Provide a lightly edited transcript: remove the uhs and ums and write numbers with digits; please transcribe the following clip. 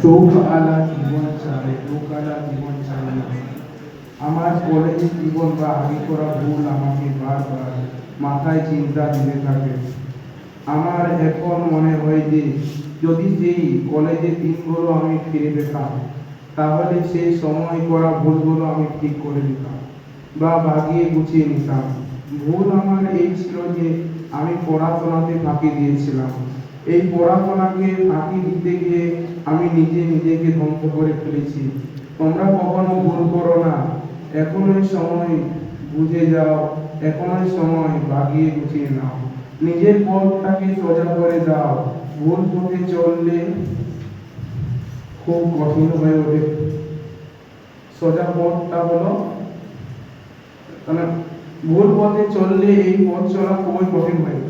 সুখ আলা জীবন চাই, দুঃখ আলা জীবন চাই না। আমার কলেজের জীবন বা আগে করা ভুল আমাকে বারবার মাথায় চিন্তা দিতে থাকে। আমার এখন মনে হয় যে যদি সেই কলেজের দিনগুলো আমি ফিরে পেতাম, তাহলে সেই সময় করা ভুলগুলো আমি ঠিক করে দিতাম বা বাগিয়ে গুছিয়ে নিতাম। ভুল আমার এই ছিল যে আমি পড়াশোনাতে ফাঁকি দিয়েছিলাম। এই পড়াশোনাকে ফাঁকি দিতে গিয়ে আমি নিজেকে ধ্বংস করে ফেলেছি। তোমরা কখনো ভুল করো না, এখনই সময়, বুঝে যাও, এখনই সময়, বাগিয়ে গুছিয়ে নাও, নিজের পথটাকে সোজা করে দাও। ভুল পথে চললে খুব কঠিন হয়ে ওঠে, সোজা পথটা হলো মানে ভুল পথে চললে এই পথ চলা খুবই কঠিন হয়ে